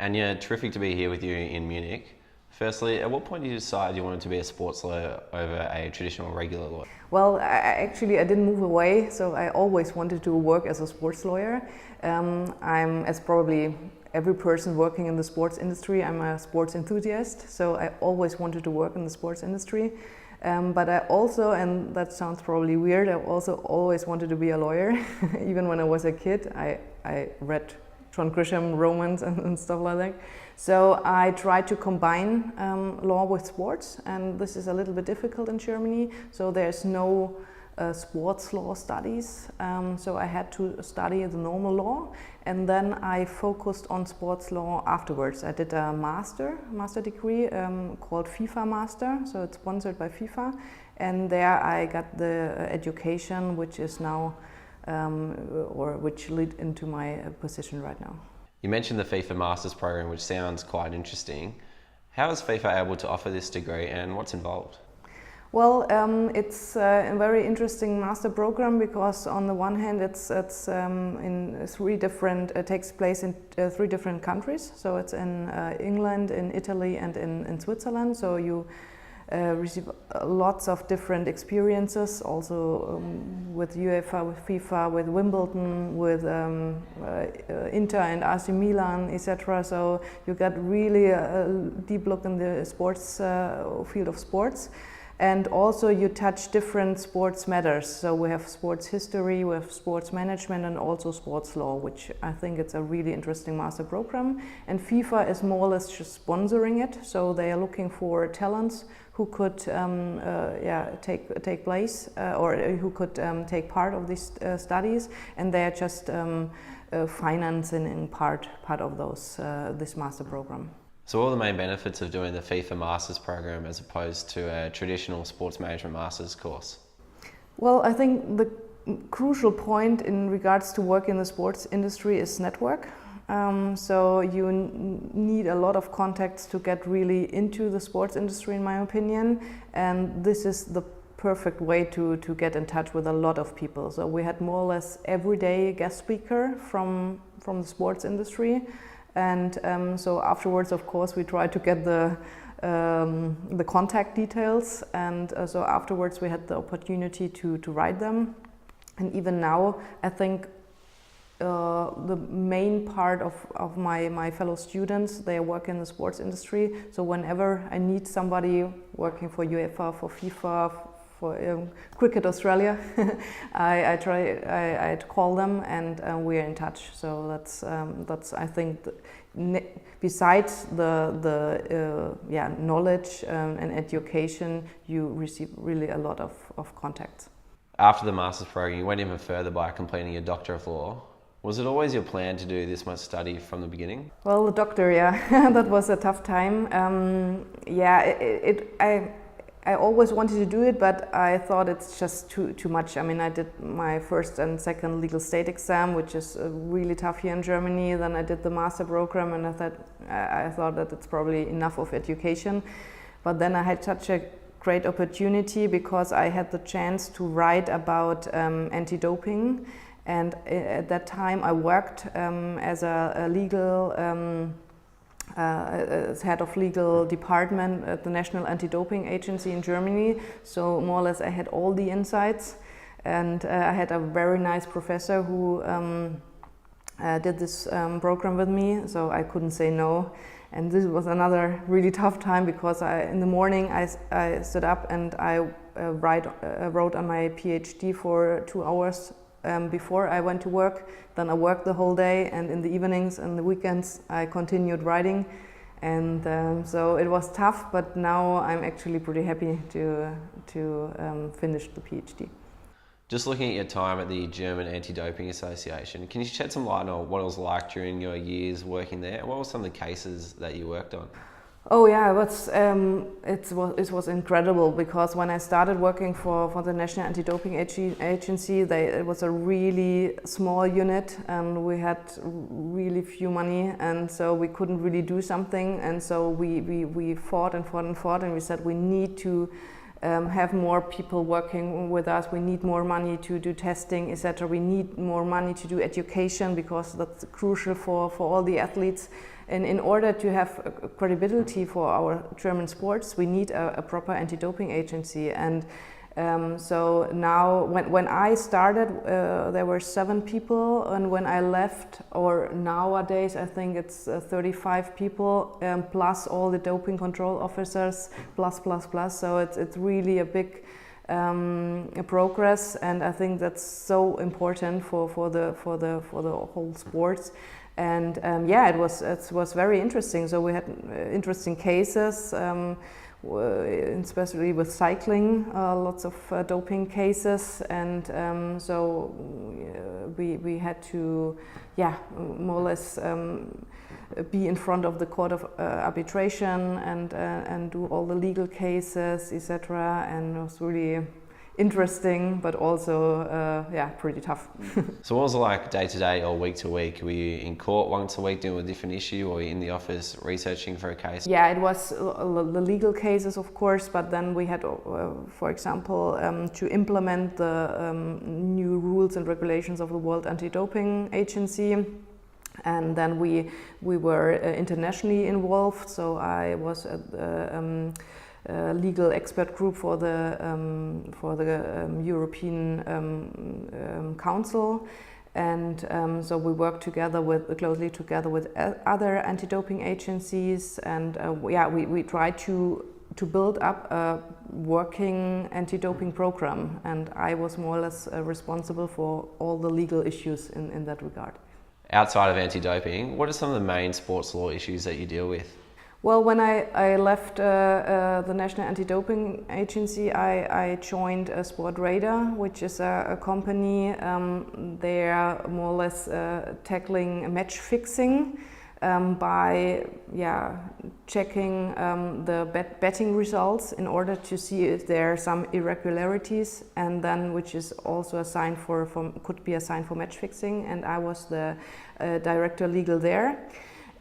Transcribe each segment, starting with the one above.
Anja, terrific to be here with you in Munich. Firstly, at what point did you decide you wanted to be a sports lawyer over a traditional regular lawyer? Well, I didn't move away, so I always wanted to work as a sports lawyer. I'm, as probably every person working in the sports industry, I'm a sports enthusiast, so I always wanted to work in the sports industry. But I also, and that sounds probably weird, I also always wanted to be a lawyer. Even when I was a kid, I read John Grisham romans and stuff like that. So I tried to combine law with sports, and this is a little bit difficult in Germany. So there's no sports law studies. So I had to study the normal law, and then I focused on sports law afterwards. I did a master degree called FIFA Master, so it's sponsored by FIFA, and there I got the education which is now which lead into my position right now. You mentioned the FIFA Masters program, which sounds quite interesting. How is FIFA able to offer this degree and what's involved? Well, it's a very interesting master program because on the one hand it's in three different, it takes place in 3 different countries. So it's in England, in Italy and in Switzerland. So you receive lots of different experiences, also with UEFA, with FIFA, with Wimbledon, with Inter and AC Milan, etc. So you got really a deep look in the sports field of sports. And also you touch different sports matters. So we have sports history, we have sports management and also sports law, which I think it's a really interesting master program. And FIFA is more or less just sponsoring it. So they are looking for talents who could take place or who could take part of these studies, and they are just financing in part of those this master program. So what are the main benefits of doing the FIFA Masters program as opposed to a traditional sports management Masters course? Well, I think the crucial point in regards to work in the sports industry is network. So you need a lot of contacts to get really into the sports industry, in my opinion, and this is the perfect way to get in touch with a lot of people. So we had more or less everyday guest speaker from the sports industry. And so afterwards, of course, we try to get the contact details, and so afterwards we had the opportunity to write them. And even now, I think the main part of my fellow students, they work in the sports industry. So whenever I need somebody working for UEFA, for FIFA, for Cricket Australia, I call them, and we are in touch. So that's I think besides the knowledge and education, you receive really a lot of contacts. After the Masters program, you went even further by completing your Doctor of Law. Was it always your plan to do this much study from the beginning? Well, the doctor, that was a tough time. I always wanted to do it, but I thought it's just too much. I mean, I did my first and second legal state exam, which is really tough here in Germany. Then I did the master program, and I thought that it's probably enough of education. But then I had such a great opportunity because I had the chance to write about anti-doping, and at that time I worked as a legal. As head of legal department at the National Anti-Doping Agency in Germany. So more or less I had all the insights, and I had a very nice professor who did this program with me, so I couldn't say no. And this was another really tough time because in the morning I stood up and I wrote on my PhD for 2 hours before I went to work. Then I worked the whole day, and in the evenings and the weekends I continued writing, and so it was tough, but now I'm actually pretty happy to finish the PhD. Just looking at your time at the German Anti-Doping Association, can you shed some light on what it was like during your years working there? What were some of the cases that you worked on? Oh yeah, it was incredible because when I started working for the National Anti-Doping Agency, it was a really small unit, and we had really few money, and so we couldn't really do something, and so we fought and we said we need to have more people working with us. We need more money to do testing, etc. We need more money to do education because that's crucial for all the athletes. And in order to have credibility for our German sports, we need a proper anti-doping agency. And so now, when I started, there were 7 people, and when I left, or nowadays I think it's 35 people, plus all the doping control officers, plus. So it's really a big progress, and I think that's so important for the whole sports. And yeah, it was very interesting. So we had interesting cases. Especially with cycling, lots of doping cases, and so we had to, more or less be in front of the court of arbitration and do all the legal cases, etc. And it was really interesting, but also pretty tough. So what was it like day to day or week to week? Were you in court once a week doing a different issue, or were you in the office researching for a case? Yeah, it was the legal cases, of course, but then we had, for example, to implement the new rules and regulations of the World Anti-Doping Agency. And then we were internationally involved, so I was at legal expert group for the European Council, and so we work closely together with other anti-doping agencies, and we try to build up a working anti-doping program, and I was more or less responsible for all the legal issues in that regard. Outside of anti-doping, what are some of the main sports law issues that you deal with? Well, when I left the National Anti-Doping Agency, I joined SportsGrad, which is a company. They are more or less tackling match fixing by checking the betting results in order to see if there are some irregularities, and then which is also a sign could be a sign for match fixing. And I was the director legal there.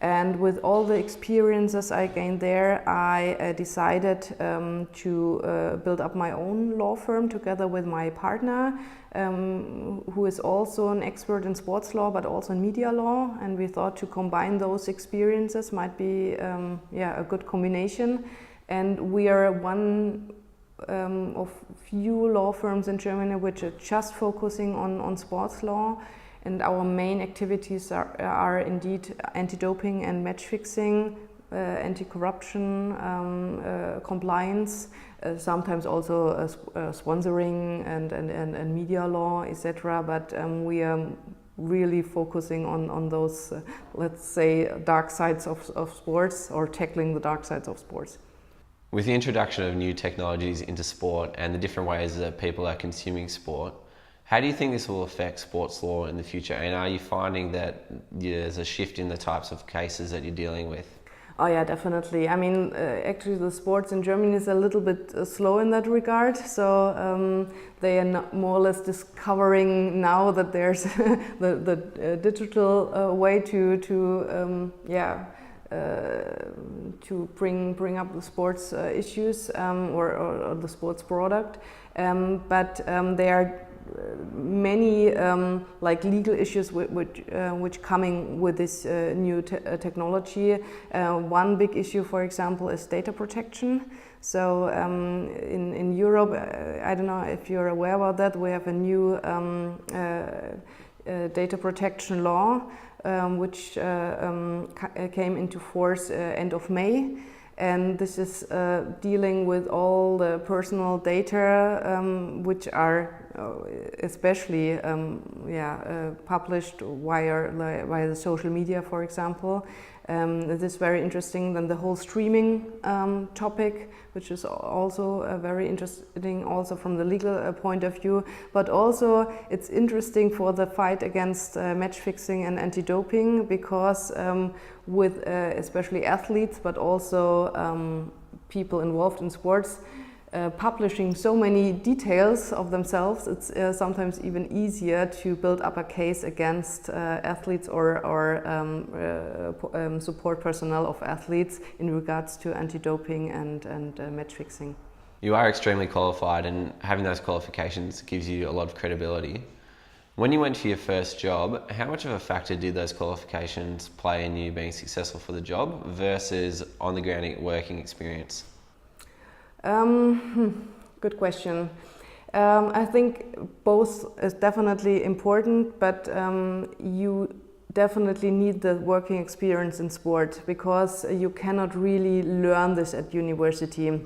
And with all the experiences I gained there, I decided to build up my own law firm together with my partner, who is also an expert in sports law, but also in media law. And we thought to combine those experiences might be a good combination. And we are one of few law firms in Germany which are just focusing on sports law. And our main activities are indeed anti-doping and match fixing, anti-corruption, compliance, sometimes also sponsoring and media law, etc. But we are really focusing on those, let's say, dark sides of sports, or tackling the dark sides of sports. With the introduction of new technologies into sport and the different ways that people are consuming sport, how do you think this will affect sports law in the future? And are you finding that there's a shift in the types of cases that you're dealing with? Oh yeah, definitely. I mean, actually the sports in Germany is a little bit slow in that regard. So they are more or less discovering now that there's the digital way to bring up the sports issues or the sports product. But there are many like legal issues which coming with this new technology. One big issue, for example, is data protection. So in Europe, I don't know if you're aware about that, we have a new data protection law which came into force end of May. And this is dealing with all the personal data which are especially published via the social media, for example. This is very interesting. Then the whole streaming topic, which is also very interesting, also from the legal point of view. But also it's interesting for the fight against match fixing and anti-doping, because with especially athletes, but also people involved in sports, publishing so many details of themselves, it's sometimes even easier to build up a case against athletes or support personnel of athletes in regards to anti-doping and match fixing. You are extremely qualified, and having those qualifications gives you a lot of credibility. When you went for your first job, how much of a factor did those qualifications play in you being successful for the job versus on the ground working experience? Good question. I think both is definitely important, but you definitely need the working experience in sport, because you cannot really learn this at university.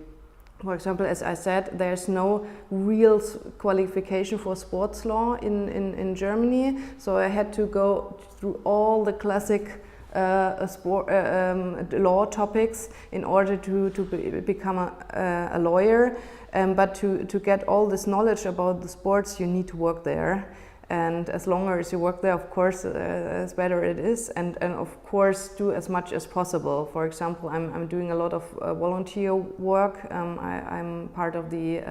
For example, as I said, there's no real qualification for sports law in Germany, so I had to go through all the classic law topics in order to become a lawyer. But to get all this knowledge about the sports, you need to work there. And as long as you work there, of course, as better it is. And of course, do as much as possible. For example, I'm doing a lot of volunteer work. I'm part of the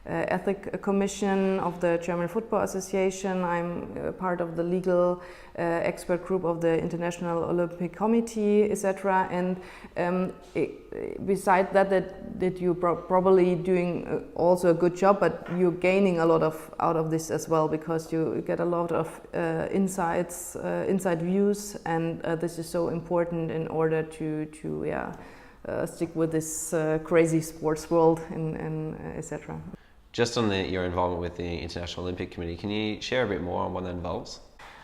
Ethic Commission of the German Football Association. I'm part of the legal expert group of the International Olympic Committee, etc. And besides that you're probably doing also a good job, but you're gaining a lot out of this as well, because you get a lot of inside views, and this is so important in order to stick with this crazy sports world and etc. Just on your involvement with the International Olympic Committee, can you share a bit more on what that involves?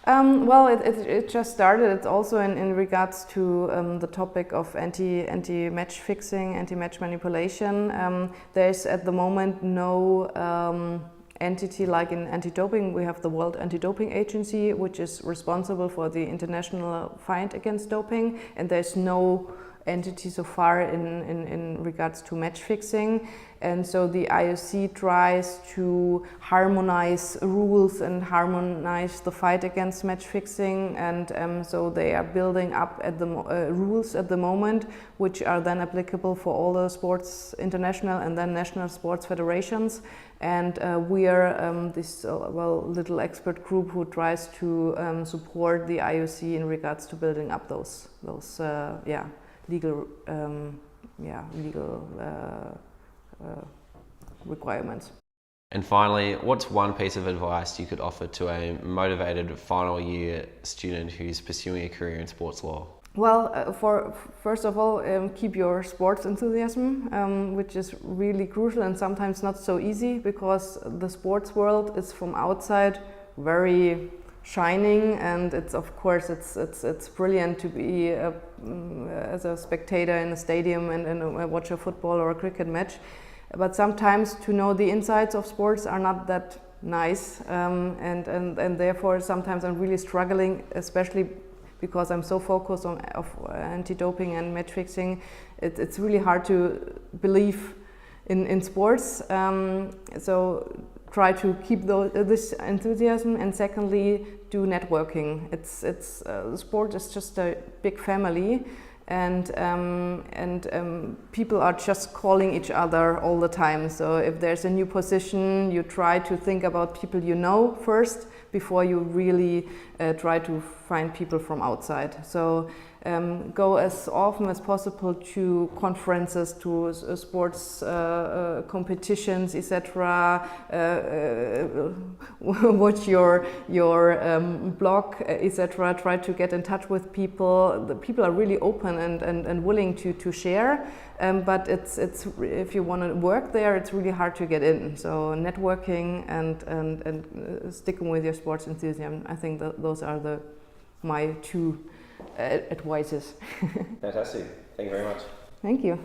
Well, it just started. It's also in regards to the topic of anti-match fixing, anti-match manipulation. There's at the moment no entity like in anti-doping. We have the World Anti-Doping Agency, which is responsible for the international fight against doping, and there's no entity so far in regards to match fixing. And so the IOC tries to harmonize rules and harmonize the fight against match fixing, and so they are building up at the rules at the moment, which are then applicable for all the sports, international and then national sports federations. And we are this little expert group who tries to support the IOC in regards to building up those legal requirements. And finally, what's one piece of advice you could offer to a motivated final year student who's pursuing a career in sports law? Well, first of all, keep your sports enthusiasm, which is really crucial and sometimes not so easy, because the sports world is from outside very shining, and it's of course it's brilliant to be as a spectator in a stadium and watch a football or a cricket match, but sometimes to know the insides of sports are not that nice, and therefore sometimes I'm really struggling, especially because I'm so focused on anti-doping and match fixing. It's really hard to believe in sports, so try to keep this enthusiasm, and secondly, do networking. Sport is just a big family, and people are just calling each other all the time. So if there's a new position, you try to think about people you know first before you really try to find people from outside. So go as often as possible to conferences, to sports competitions, etc. Watch your blog, etc. Try to get in touch with people. The people are really open and willing to share. But it's if you want to work there, it's really hard to get in. So networking and sticking with your sports enthusiasm, I think those are my two advices. Fantastic. Thank you very much. Thank you.